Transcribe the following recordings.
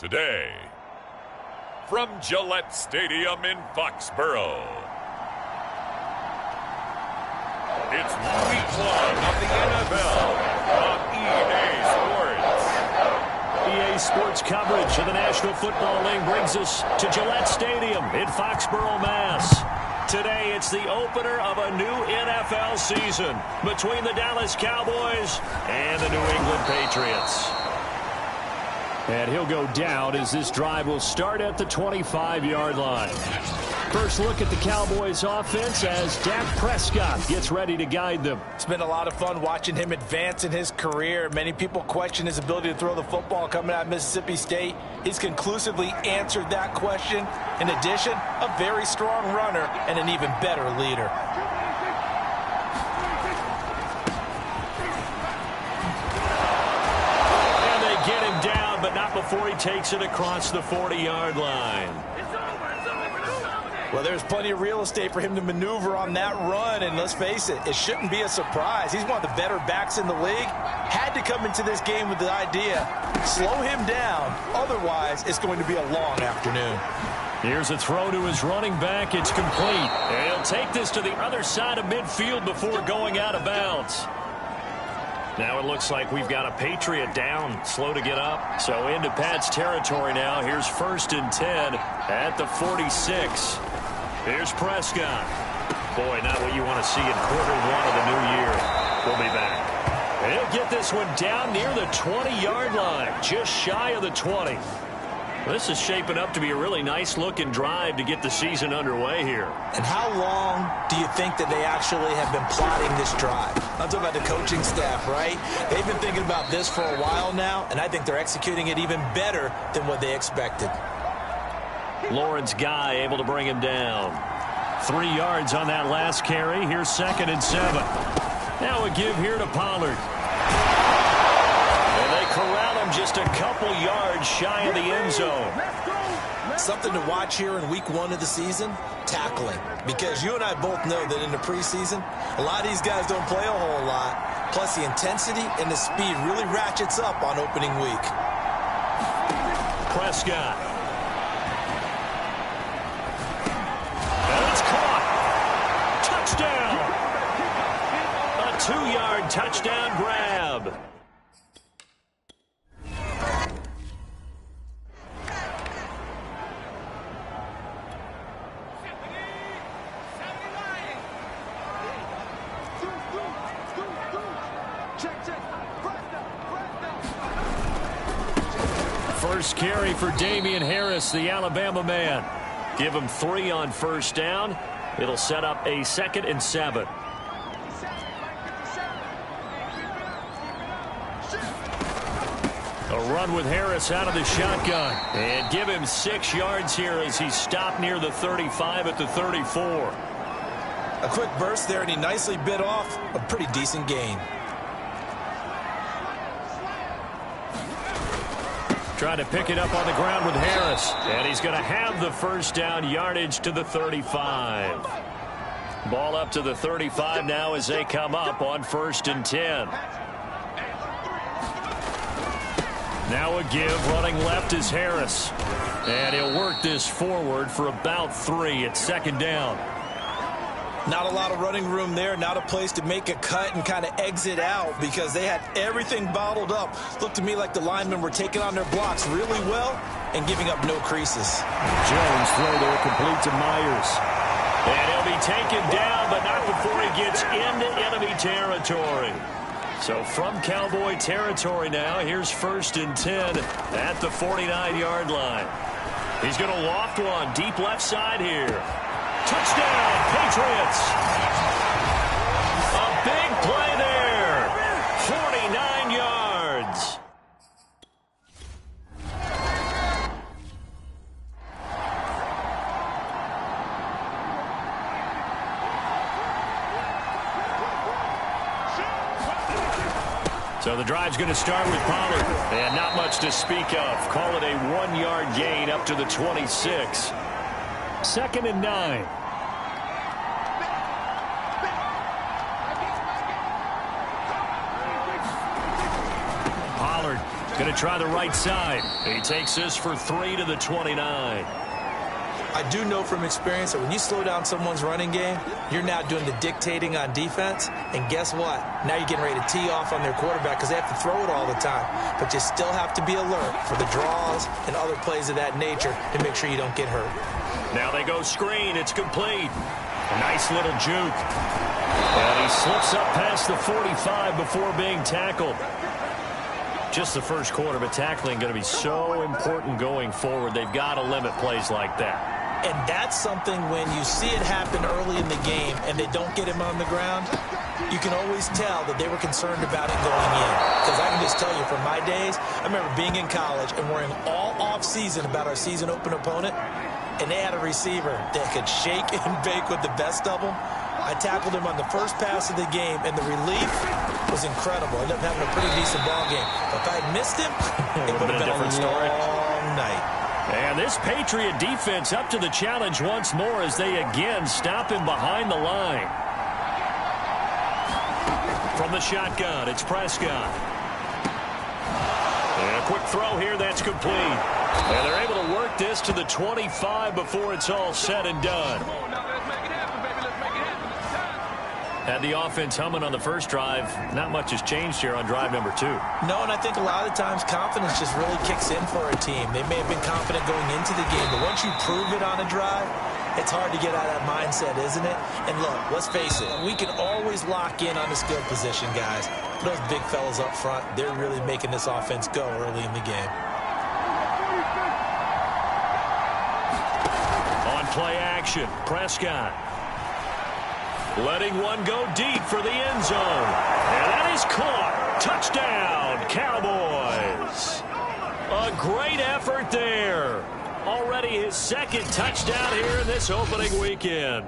Today, from Gillette Stadium in Foxborough, it's Week 1 of the NFL on EA Sports. EA Sports coverage of the National Football League brings us to Gillette Stadium in Foxborough, Mass. Today, it's the opener of a new NFL season between the Dallas Cowboys and the New England Patriots. And he'll go down as this drive will start at the 25-yard line. First look at the Cowboys offense as Dak Prescott gets ready to guide them. It's been a lot of fun watching him advance in his career. Many people question his ability to throw the football coming out of Mississippi State. He's conclusively answered that question. In addition, a very strong runner and an even better leader. And they get him down, but not before he takes it across the 40-yard line. Well, there's plenty of real estate for him to maneuver on that run, and let's face it, it shouldn't be a surprise. He's one of the better backs in the league. Had to come into this game with the idea, slow him down, otherwise it's going to be a long afternoon. Here's a throw to his running back. It's complete. And he'll take this to the other side of midfield before going out of bounds. Now it looks like we've got a Patriot down, slow to get up. So into Pat's territory now. Here's 1st and 10 at the 46. Here's Prescott. Boy, not what you want to see in quarter one of the new year. We'll be back. He'll get this one down near the 20-yard line, just shy of the 20. This is shaping up to be a really nice-looking drive to get the season underway here. And how long do you think that they actually have been plotting this drive? I'm talking about the coaching staff, right? They've been thinking about this for a while now, and I think they're executing it even better than what they expected. Lawrence Guy able to bring him down. 3 yards on that last carry. Here's 2nd and 7. Now a give here to Pollard. And they corral him just a couple yards shy of the end zone. Something to watch here in week 1 of the season, tackling. Because you and I both know that in the preseason, a lot of these guys don't play a whole lot. Plus the intensity and the speed really ratchets up on opening week. Prescott. And it's caught. Touchdown. A 2-yard touchdown grab. First carry for Damian Harris, the Alabama man. Give him 3 on 1st down. It'll set up a 2nd and 7. A run with Harris out of the shotgun. And give him 6 yards here as he stopped near the 35 at the 34. A quick burst there, and he nicely bit off a pretty decent gain. Trying to pick it up on the ground with Harris. And he's going to have the 1st down yardage to the 35. Ball up to the 35 now as they come up on 1st and 10. Now a give, running left is Harris. And he'll work this forward for about 3 at 2nd down. Not a lot of running room there, not a place to make a cut and kind of exit out because they had everything bottled up. Looked to me like the linemen were taking on their blocks really well and giving up no creases. Jones throw there complete to Myers. And he'll be taken down, but not before he gets into enemy territory. So from Cowboy territory now, here's 1st and 10 at the 49-yard line. He's going to loft one deep left side here. Touchdown, Patriots. A big play there. 49 yards. So the drive's going to start with Pollard. And not much to speak of. Call it a 1-yard gain up to the 26. 2nd and 9. Pollard Going to try the right side. He takes this for 3 to the 29. I do know from experience that when you slow down someone's running game, you're now doing the dictating on defense. And guess what? Now you're getting ready to tee off on their quarterback because they have to throw it all the time. But you still have to be alert for the draws and other plays of that nature to make sure you don't get hurt. Now they go screen. It's complete. A nice little juke. And he slips up past the 45 before being tackled. Just the first quarter, but tackling going to be so important going forward. They've got to limit plays like that. And that's something when you see it happen early in the game and they don't get him on the ground, you can always tell that they were concerned about it going in. Because I can just tell you from my days, I remember being in college and worrying all off-season about our season open opponent, and they had a receiver that could shake and bake with the best of them. I tackled him on the first pass of the game, and the relief was incredible. I ended up having a pretty decent ball game. But if I had missed him, it would have been a long night. And this Patriot defense up to the challenge once more as they again stop him behind the line. From the shotgun, it's Prescott. And a quick throw here, that's complete. And they're able to work this to the 25 before it's all said and done. Had the offense humming on the first drive. Not much has changed here on drive number 2. No, and I think a lot of times confidence just really kicks in for a team. They may have been confident going into the game, but once you prove it on a drive, it's hard to get out of that mindset, isn't it? And look, let's face it, we can always lock in on the skill position, guys. But those big fellas up front, they're really making this offense go early in the game. On play action, Prescott. Letting one go deep for the end zone. And that is caught. Touchdown, Cowboys. A great effort there. Already his second touchdown here in this opening weekend.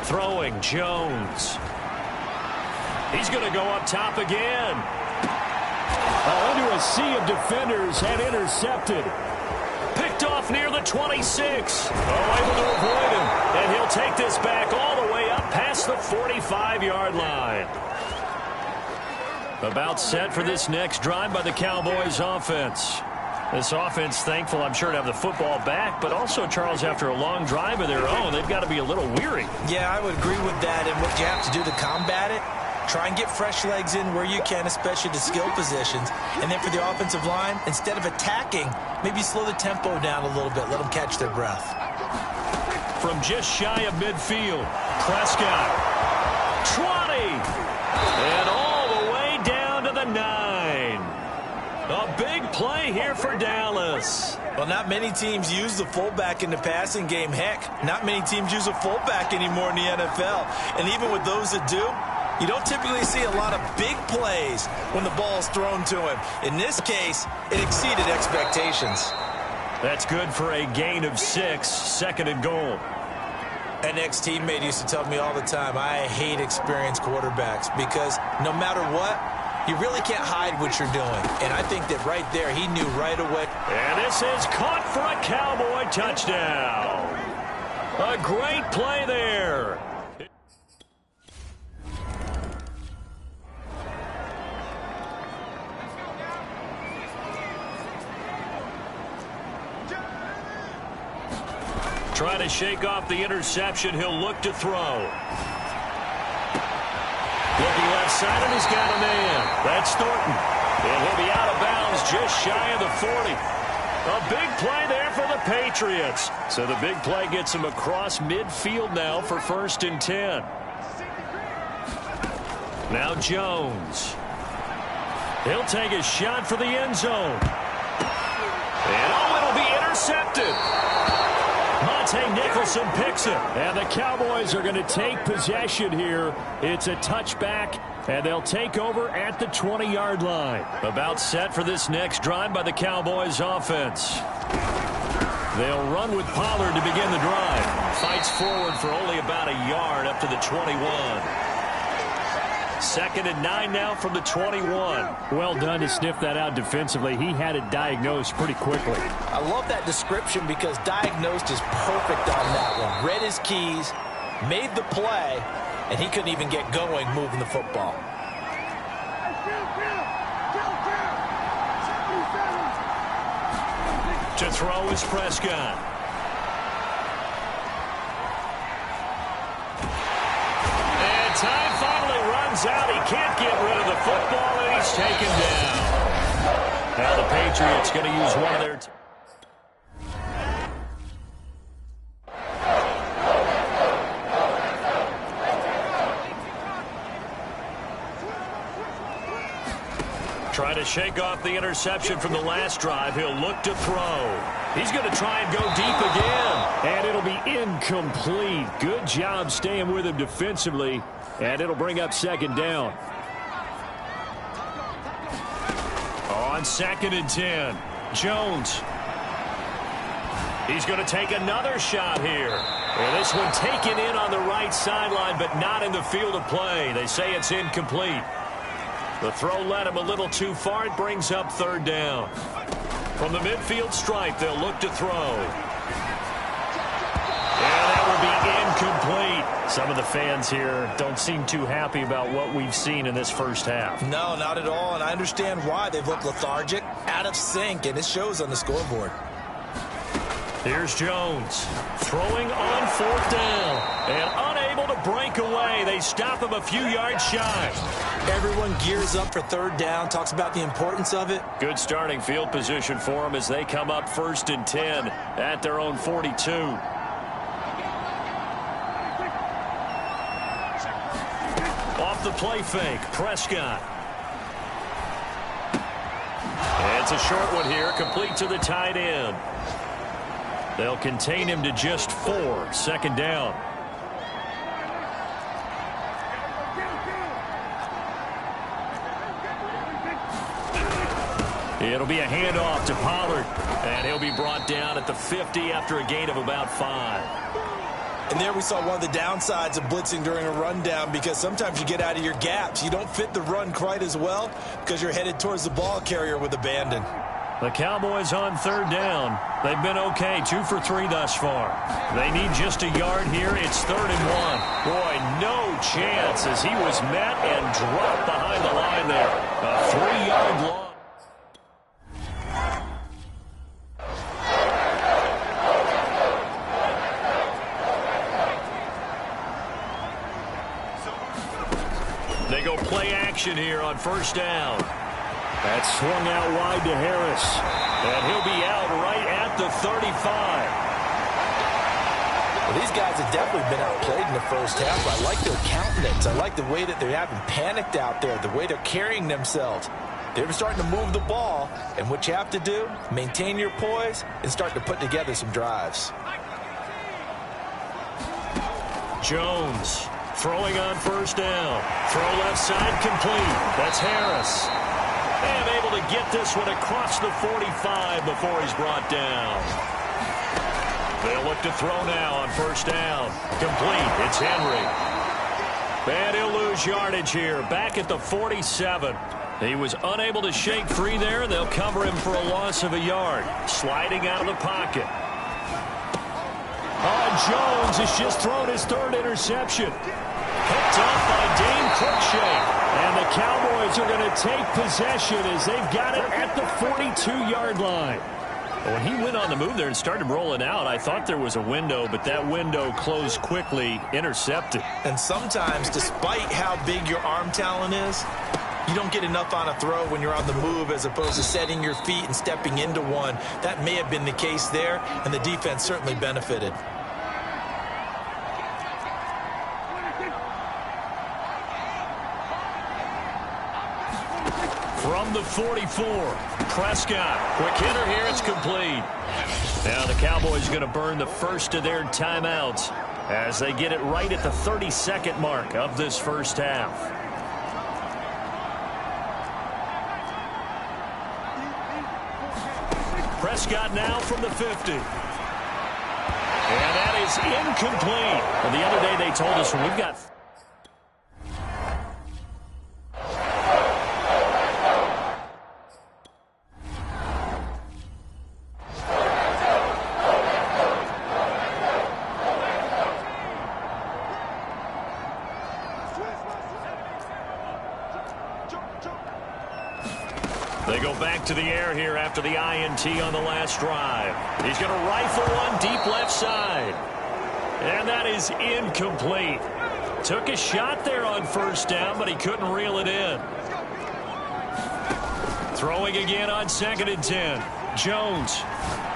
Throwing Jones. He's going to go up top again. Under a sea of defenders and intercepted. Picked off near the 26. Able to avoid him. And he'll take this back all the way up past the 45-yard line. About set for this next drive by the Cowboys offense. This offense, thankful, I'm sure, to have the football back, but also, Charles, after a long drive of their own, they've got to be a little weary. Yeah, I would agree with that, and what you have to do to combat it, try and get fresh legs in where you can, especially the skill positions. And then for the offensive line, instead of attacking, maybe slow the tempo down a little bit, let them catch their breath. From just shy of midfield, Prescott, 20, and all the way down to the 9. A big play here for Dallas. Well, not many teams use the fullback in the passing game. Heck, not many teams use a fullback anymore in the NFL. And even with those that do, you don't typically see a lot of big plays when the ball's thrown to him. In this case, it exceeded expectations. That's good for a gain of 6, second and goal. An ex-teammate used to tell me all the time, I hate experienced quarterbacks because no matter what, you really can't hide what you're doing. And I think that right there, he knew right away. And this is caught for a Cowboy touchdown. A great play there. Trying to shake off the interception. He'll look to throw. Looking left side, and he's got a man. That's Thornton. And he'll be out of bounds just shy of the 40. A big play there for the Patriots. So the big play gets him across midfield now for 1st and 10. Now Jones. He'll take a shot for the end zone. And it'll be intercepted. Monte Nicholson picks it. And the Cowboys are going to take possession here. It's a touchback, and they'll take over at the 20-yard line. About set for this next drive by the Cowboys offense. They'll run with Pollard to begin the drive. Fights forward for only about a yard up to the 21. 2nd and 9 now from the 21. Well done to sniff that out defensively. He had it diagnosed pretty quickly. I love that description because diagnosed is perfect on that one. Read his keys, made the play, and he couldn't even get going moving the football. To throw is Prescott. And time finally runs out. He can't get rid of the football, and he's taken down. Now the Patriots going to use one of their... Trying to shake off the interception from the last drive. He'll look to throw. He's going to try and go deep again. And it'll be incomplete. Good job staying with him defensively. And it'll bring up 2nd down. On 2nd and 10, Jones. He's going to take another shot here. Well, this one taken in on the right sideline, but not in the field of play. They say it's incomplete. The throw led him a little too far. It brings up 3rd down. From the midfield stripe, they'll look to throw. And that will be incomplete. Some of the fans here don't seem too happy about what we've seen in this first half. No, not at all, and I understand why. They've looked lethargic, out of sync, and it shows on the scoreboard. Here's Jones throwing on 4th down and unable to break away. They stop him a few yards shy. Everyone gears up for 3rd down, talks about the importance of it. Good starting field position for them as they come up 1st and 10 at their own 42. Off the play fake, Prescott. And it's a short one here, complete to the tight end. They'll contain him to just 4. 2nd down. It'll be a handoff to Pollard. And he'll be brought down at the 50 after a gain of about 5. And there we saw one of the downsides of blitzing during a rundown because sometimes you get out of your gaps. You don't fit the run quite as well because you're headed towards the ball carrier with abandon. The Cowboys on 3rd down. They've been okay, 2 for 3 thus far. They need just a yard here. It's 3rd and 1. Boy, no chance as he was met and dropped behind the line there. A 3-yard loss. They go play action here on 1st down. That's swung out wide to Harris. And he'll be out right at the 35. Well, these guys have definitely been outplayed in the first half. I like their countenance. I like the way that they haven't panicked out there, the way they're carrying themselves. They're starting to move the ball, and what you have to do, maintain your poise and start to put together some drives. Jones throwing on 1st down. Throw left side complete. That's Harris. And able to get this one across the 45 before he's brought down. They'll look to throw now on 1st down. Complete. It's Henry. And he'll lose yardage here. Back at the 47. He was unable to shake free there. They'll cover him for a loss of a yard. Sliding out of the pocket. Jones has just thrown his 3rd interception. Picked off by Dane Cruikshank. And the Cowboys are going to take possession as they've got it at the 42-yard line. When he went on the move there and started rolling out, I thought there was a window, but that window closed quickly, intercepted. And sometimes, despite how big your arm talent is, you don't get enough on a throw when you're on the move as opposed to setting your feet and stepping into one. That may have been the case there, and the defense certainly benefited. From the 44, Prescott. Quick hitter here, it's complete. Now the Cowboys are going to burn the first of their timeouts as they get it right at the 32nd mark of this first half. Prescott now from the 50. And that is incomplete. Well, the other day they told us when we've got... They go back to the air here after the INT on the last drive. He's going to rifle one deep left side. And that is incomplete. Took a shot there on first down, but he couldn't reel it in. Throwing again on 2nd and 10. Jones.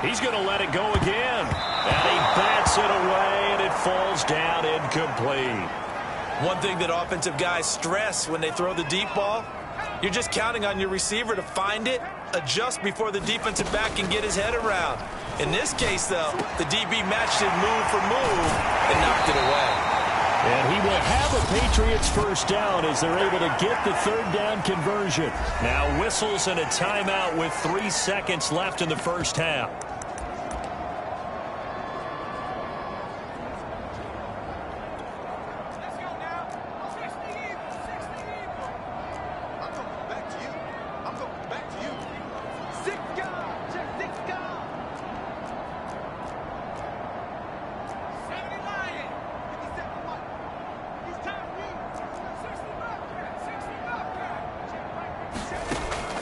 He's going to let it go again. And he bats it away, and it falls down incomplete. One thing that offensive guys stress when they throw the deep ball, you're just counting on your receiver to find it, adjust before the defensive back can get his head around. In this case, though, the DB matched it move for move and knocked it away. And he will have a Patriots first down as they're able to get the 3rd down conversion. Now whistles and a timeout with 3 seconds left in the first half.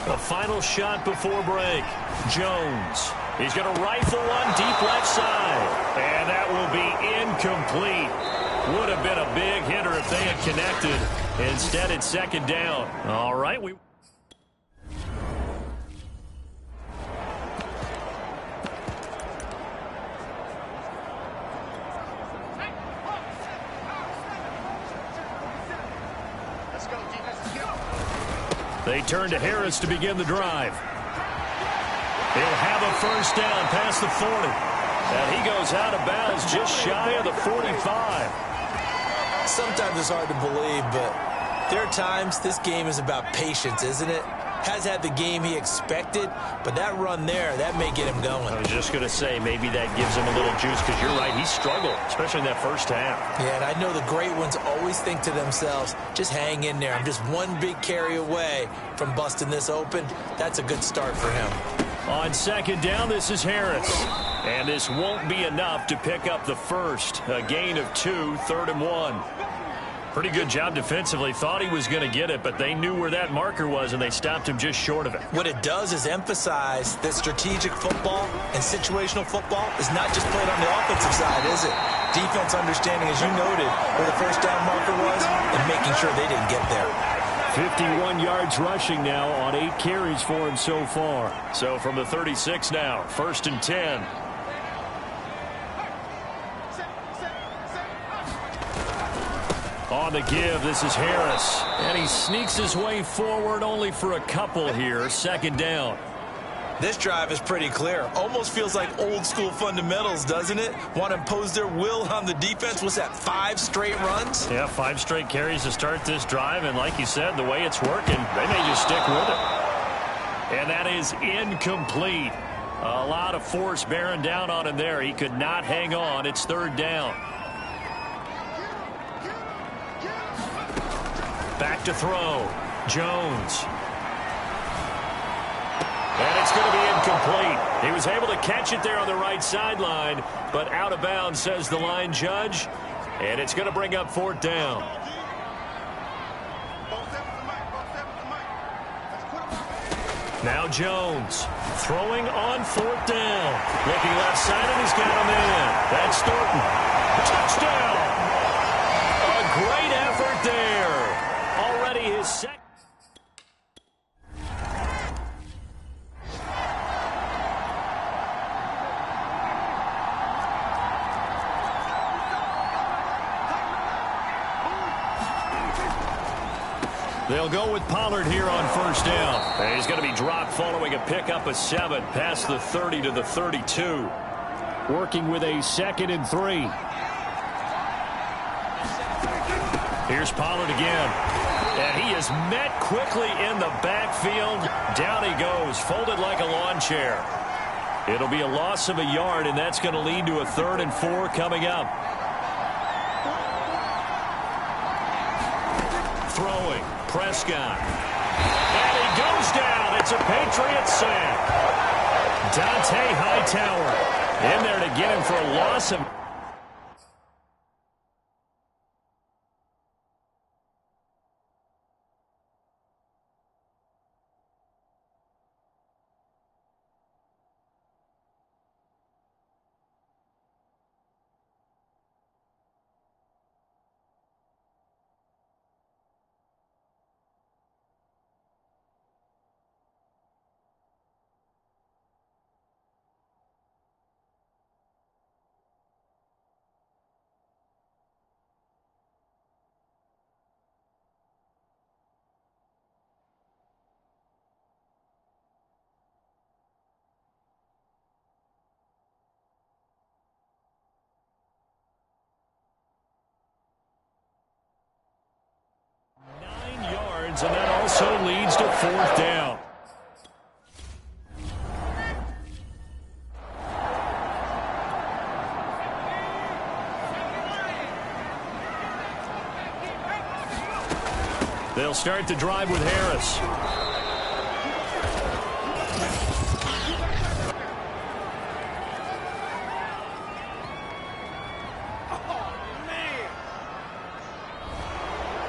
The final shot before break. Jones. He's going to rifle one deep left side. And that will be incomplete. Would have been a big hitter if they had connected. Instead, it's 2nd down. All right. They turn to Harris to begin the drive. He'll have a first down past the 40. And he goes out of bounds just shy of the 45. Sometimes it's hard to believe, but there are times this game is about patience, isn't it? Has had the game he expected, but that run there, that may get him going. I was just going to say, maybe that gives him a little juice, because you're right, he struggled, especially in that first half. Yeah, and I know the great ones always think to themselves, just hang in there. I'm just one big carry away from busting this open. That's a good start for him. On 2nd down, this is Harris. And this won't be enough to pick up the first. A gain of 2, 3rd and 1. Pretty good job defensively. Thought he was going to get it, but they knew where that marker was, and they stopped him just short of it. What it does is emphasize that strategic football and situational football is not just played on the offensive side, is it? Defense understanding, as you noted, where the first down marker was and making sure they didn't get there. 51 yards rushing now on 8 carries for him so far. So from the 36 now, 1st and 10. On the give, this is Harris. And he sneaks his way forward only for a couple here. 2nd down. This drive is pretty clear. Almost feels like old school fundamentals, doesn't it? Want to impose their will on the defense. Was that 5 straight runs? Yeah, 5 straight carries to start this drive. And like you said, the way it's working, they may just stick with it. And that is incomplete. A lot of force bearing down on him there. He could not hang on. It's 3rd down. Back to throw. Jones. And it's going to be incomplete. He was able to catch it there on the right sideline, but out of bounds, says the line judge. And it's going to bring up 4th down. Now Jones throwing on 4th down. Looking left side, and he's got him in. That's Thornton. Touchdown! A great effort there. Already his second. They'll go with Pollard here on 1st down. And he's going to be dropped following a pickup of 7 past the 30 to the 32. Working with a 2nd and 3. Here's Pollard again. And he is met quickly in the backfield. Down he goes, folded like a lawn chair. It'll be a loss of a yard, and that's going to lead to a 3rd and 4 coming up. Throwing. Prescott. And he goes down. It's a Patriots sack. Dante Hightower in there to get him for a loss of also leads to 4th down. They'll start the drive with Harris.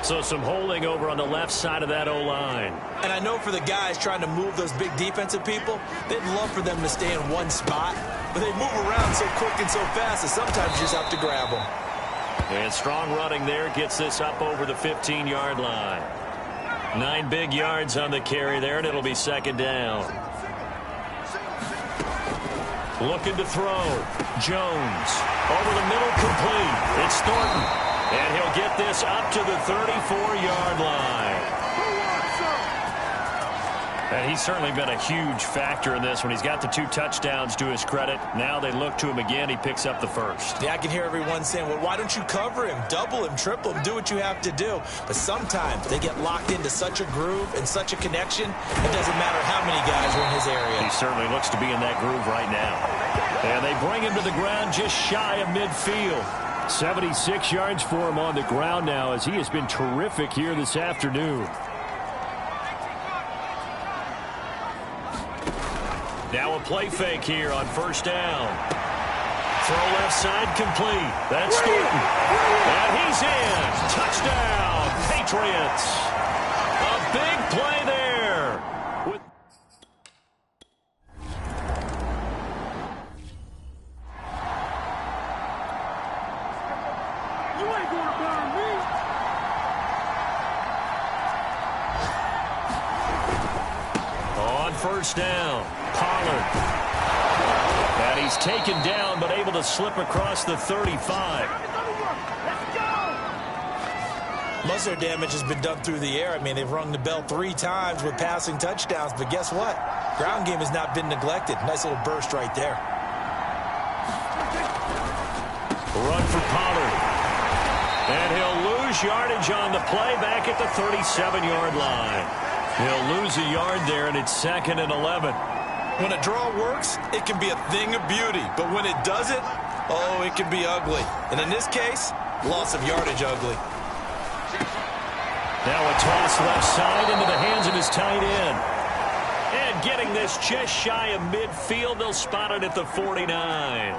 So some holding over on the left side of that O-line. And I know for the guys trying to move those big defensive people, they'd love for them to stay in one spot, but they move around so quick and so fast that sometimes you just have to grab them. And strong running there gets this up over the 15-yard line. 9 big yards on the carry there, and it'll be 2nd down. Looking to throw. Jones. Over the middle, complete. It's Thornton. And he'll get this up to the 34-yard line. And he's certainly been a huge factor in this when he's got the 2 touchdowns to his credit. Now they look to him again. He picks up the 1st. Yeah, I can hear everyone saying, well, why don't you cover him, double him, triple him, do what you have to do. But sometimes they get locked into such a groove and such a connection, it doesn't matter how many guys are in his area. He certainly looks to be in that groove right now. And they bring him to the ground just shy of midfield. 76 yards for him on the ground now as he has been terrific here this afternoon. Now a play fake here on 1st down. Throw left side complete. That's Thornton. And he's in. Touchdown, Patriots. A big play there. On 1st down, Pollard. And he's taken down but able to slip across the 35. Most of their damage has been done through the air. I mean, they've rung the bell 3 times with passing touchdowns, but guess what? Ground game has not been neglected. Nice little burst right there. Run for Pollard. And he'll lose yardage on the play back at the 37-yard line. He'll lose a yard there, and it's 2nd and 11. When a draw works, it can be a thing of beauty. But when it doesn't, oh, it can be ugly. And in this case, loss of yardage ugly. Now a toss left side into the hands of his tight end. And getting this just shy of midfield, they'll spot it at the 49.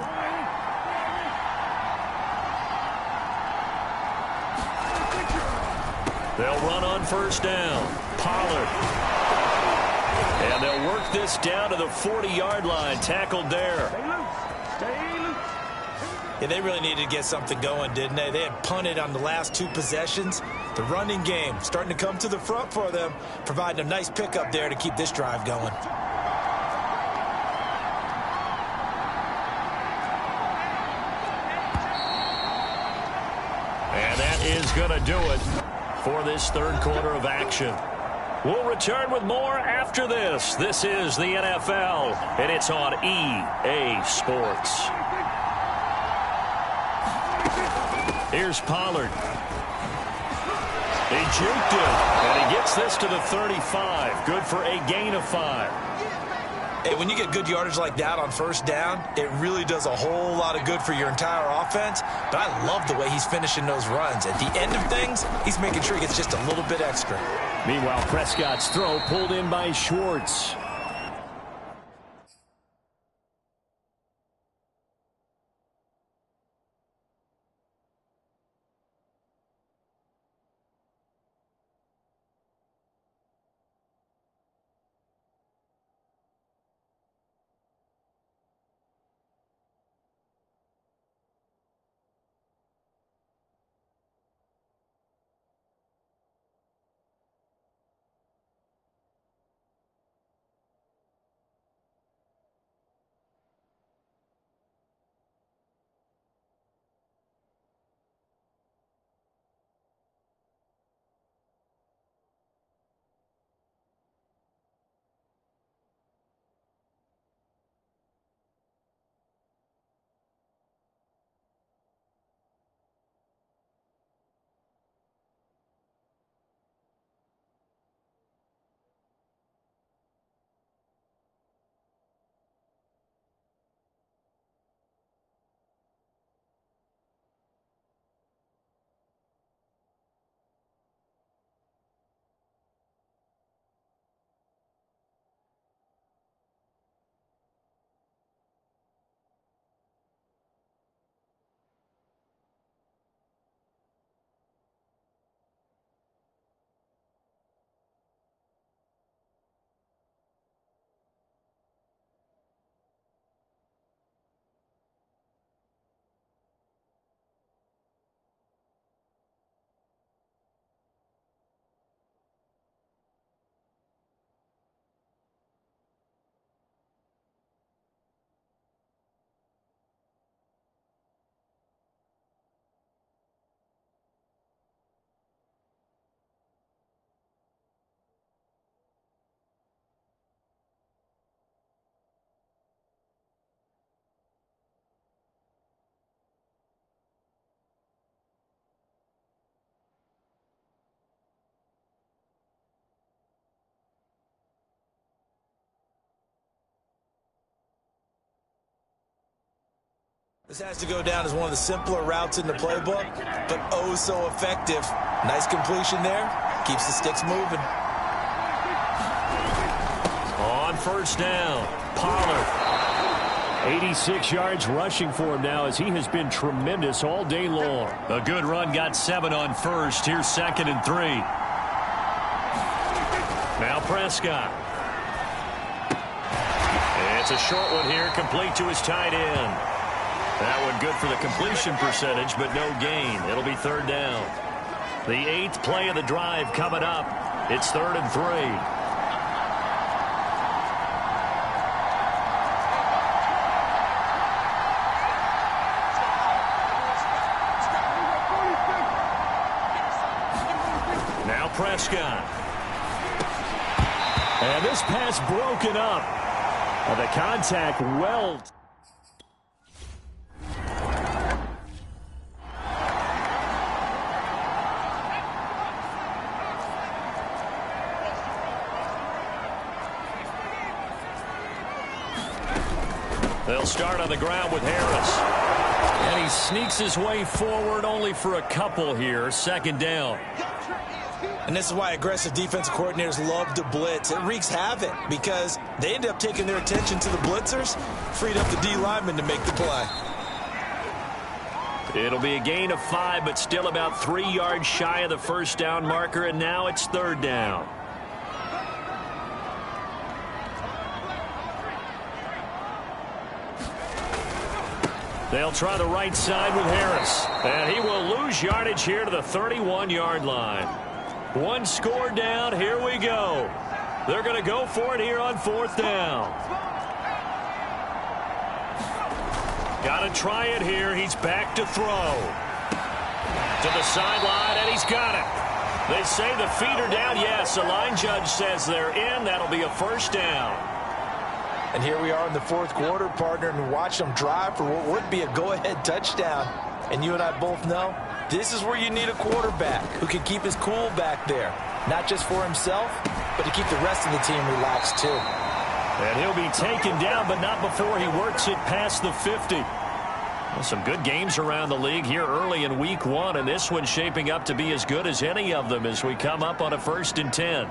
They'll run on 1st down. Pollard. And they'll work this down to the 40-yard line. Tackled there. Yeah, they really needed to get something going, didn't they? They had punted on the last 2 possessions. The running game starting to come to the front for them, providing a nice pickup there to keep this drive going. And that is going to do it for this 3rd quarter of action. We'll return with more after this. This is the NFL, and it's on EA Sports. Here's Pollard. He juked it, and he gets this to the 35. Good for a gain of 5. Hey, when you get good yardage like that on 1st down, it really does a whole lot of good for your entire offense. But I love the way he's finishing those runs. At the end of things, he's making sure he gets just a little bit extra. Meanwhile, Prescott's throw pulled in by Schwartz. This has to go down as one of the simpler routes in the playbook, but oh so effective. Nice completion there. Keeps the sticks moving. On first down, Pollard. 86 yards rushing for him now as he has been tremendous all day long. A good run, got 7 on first. Here's 2nd and 3. Now Prescott. It's a short one here, complete to his tight end. That one good for the completion percentage, but no gain. It'll be 3rd down. The 8th play of the drive coming up. It's 3rd and 3. Now Prescott. And this pass broken up. The contact well. They'll start on the ground with Harris. And he sneaks his way forward only for a couple here. 2nd down. And this is why aggressive defensive coordinators love to blitz. It wreaks havoc because they end up taking their attention to the blitzers, freed up the D lineman to make the play. It'll be a gain of 5, but still about 3 yards shy of the 1st down marker, and now it's 3rd down. They'll try the right side with Harris. And he will lose yardage here to the 31-yard line. 1 score down. Here we go. They're going to go for it here on 4th down. Got to try it here. He's back to throw. To the sideline, and he's got it. They say the feet are down. Yes, the line judge says they're in. That'll be a 1st down. And here we are in the 4th quarter, partner, and watch them drive for what would be a go-ahead touchdown. And you and I both know this is where you need a quarterback who can keep his cool back there. Not just for himself, but to keep the rest of the team relaxed too. And he'll be taken down, but not before he works it past the 50. Well, some good games around the league here early in week 1, and this one's shaping up to be as good as any of them as we come up on a 1st and 10.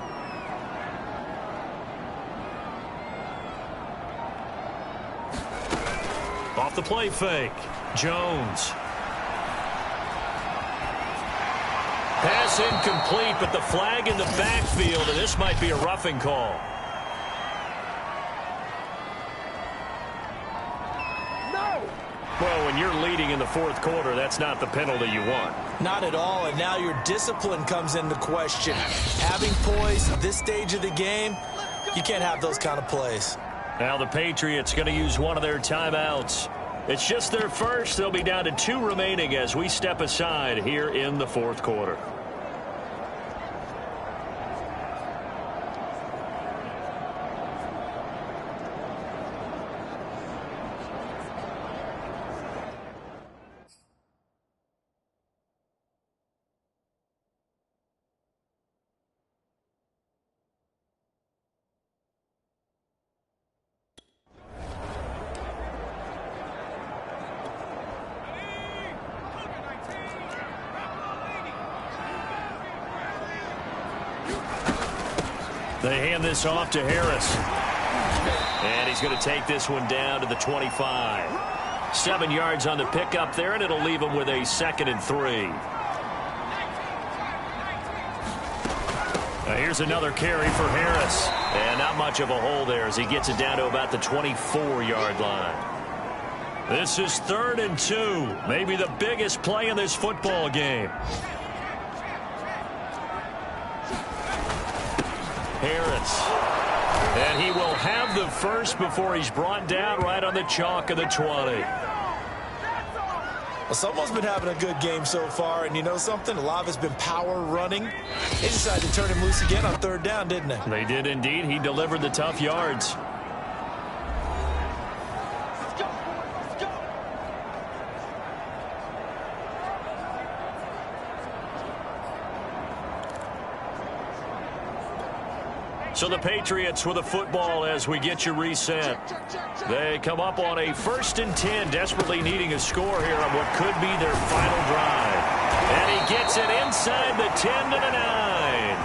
Off the play fake. Jones. Pass incomplete, but the flag in the backfield, and this might be a roughing call. No! Well, when you're leading in the 4th quarter, that's not the penalty you want. Not at all, and now your discipline comes into question. Having poise at this stage of the game, you can't have those kind of plays. Now the Patriots going to use one of their timeouts. It's just their first. They'll be down to 2 remaining as we step aside here in the 4th quarter. They hand this off to Harris. And he's going to take this one down to the 25. 7 yards on the pickup there, and it'll leave him with a 2nd and 3. Now here's another carry for Harris. And not much of a hole there as he gets it down to about the 24-yard line. This is 3rd and 2. Maybe the biggest play in this football game. Harris. And he will have the first before he's brought down right on the chalk of the 20. Well, someone's been having a good game so far, and you know something? A lot of it's been power running. They decided to turn him loose again on 3rd down, didn't they? They did indeed. He delivered the tough yards. So the Patriots with a football as we get you reset. They come up on a 1st and 10, desperately needing a score here on what could be their final drive. And he gets it inside the 10 to the 9.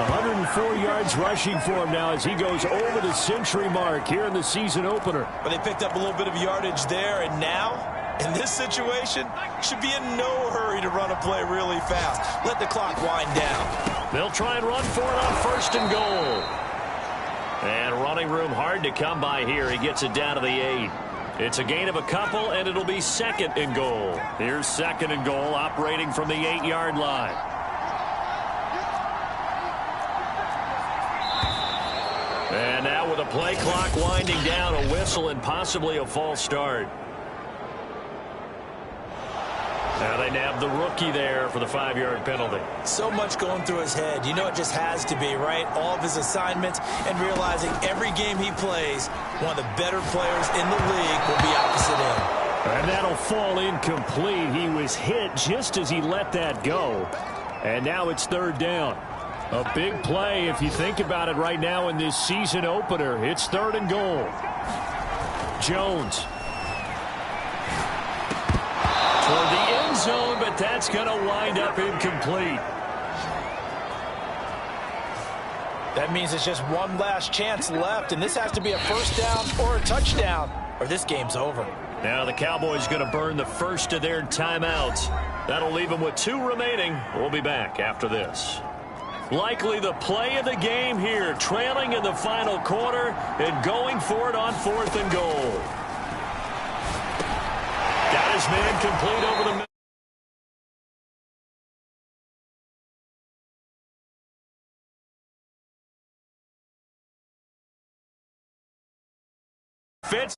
104 yards rushing for him now as he goes over the century mark here in the season opener. But they picked up a little bit of yardage there, and now, in this situation, should be in no hurry to run a play really fast. Let the clock wind down. They'll try and run for it on 1st and goal. And running room hard to come by here. He gets it down to the 8. It's a gain of a couple, and it'll be 2nd and goal. Here's 2nd and goal, operating from the 8-yard line. And now with the play clock winding down, a whistle and possibly a false start. Now they nab the rookie there for the 5-yard penalty. So much going through his head. You know it just has to be, right? All of his assignments and realizing every game he plays, one of the better players in the league will be opposite him. And that'll fall incomplete. He was hit just as he let that go. And now it's 3rd down. A big play if you think about it right now in this season opener. It's 3rd and goal. Jones. Toward the end zone, but that's going to wind up incomplete. That means it's just one last chance left, and this has to be a 1st down or a touchdown, or this game's over. Now the Cowboys going to burn the first of their timeouts. That'll leave them with 2 remaining. We'll be back after this. Likely the play of the game here, trailing in the final quarter and going for it on 4th and goal. Got his man complete over the middle. Fitz.